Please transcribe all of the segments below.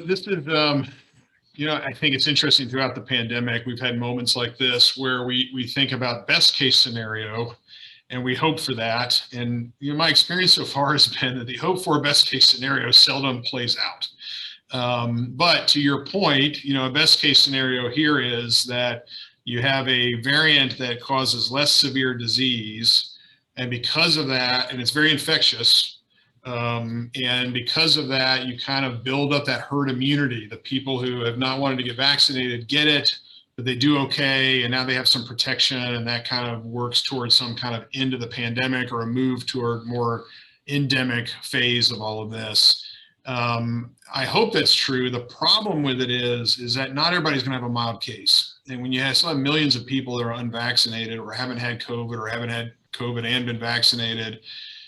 This is, I think it's interesting throughout the pandemic. We've had moments like this where we think about best case scenario and we hope for that. And my experience so far has been that the hope for best case scenario seldom plays out. But to your point, a best case scenario here is that you have a variant that causes less severe disease. And because of that, and it's very infectious, and because of that, you kind of build up that herd immunity. The people who have not wanted to get vaccinated get it, but they do okay, and now they have some protection, and that kind of works towards some kind of end of the pandemic or a move toward more endemic phase of all of this. I hope that's true. The problem with it is that not everybody's going to have a mild case. And when you still have millions of people that are unvaccinated or haven't had COVID and been vaccinated,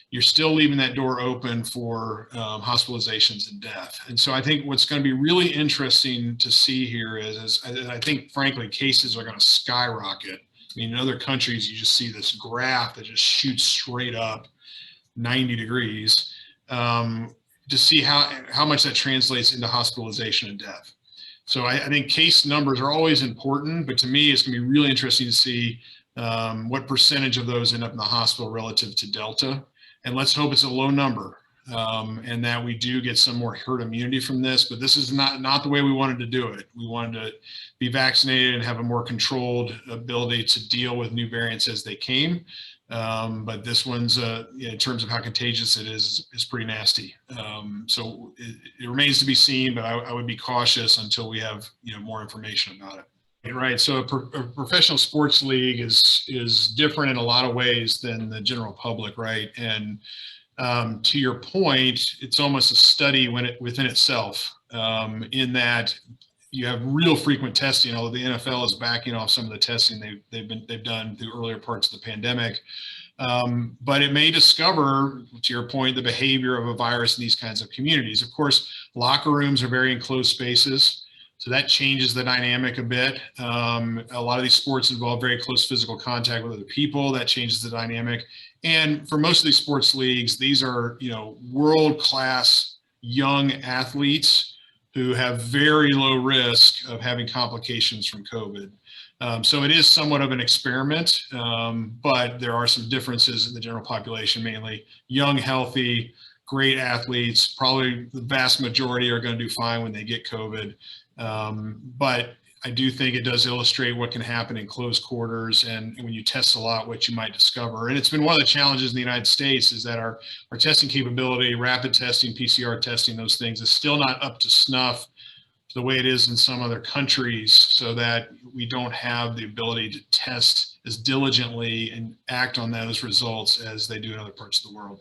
you're still leaving that door open for hospitalizations and death. And so I think what's going to be really interesting to see here is I think, frankly, cases are going to skyrocket. I mean, in other countries, you just see this graph that just shoots straight up 90 degrees to see how much that translates into hospitalization and death. So I think case numbers are always important, but to me, it's going to be really interesting to see what percentage of those end up in the hospital relative to Delta. And let's hope it's a low number and that we do get some more herd immunity from this. But this is not the way we wanted to do it. We wanted to be vaccinated and have a more controlled ability to deal with new variants as they came. But this one's, in terms of how contagious it is pretty nasty. So it remains to be seen, but I would be cautious until we have more information about it. Right. So a professional sports league is different in a lot of ways than the general public, right? And to your point, it's almost a study within itself, in that you have real frequent testing, although the NFL is backing off some of the testing they've done through earlier parts of the pandemic. But it may discover, to your point, the behavior of a virus in these kinds of communities. Of course, locker rooms are very enclosed spaces. So that changes the dynamic a bit. A lot of these sports involve very close physical contact with other people. That changes the dynamic. And for most of these sports leagues, these are, world-class young athletes who have very low risk of having complications from COVID. So it is somewhat of an experiment, but there are some differences in the general population, mainly young, healthy, great athletes. Probably the vast majority are going to do fine when they get COVID. But I do think it does illustrate what can happen in close quarters and when you test a lot, what you might discover. And it's been one of the challenges in the United States is that our testing capability, rapid testing, PCR testing, those things is still not up to snuff the way it is in some other countries, so that we don't have the ability to test as diligently and act on those results as they do in other parts of the world.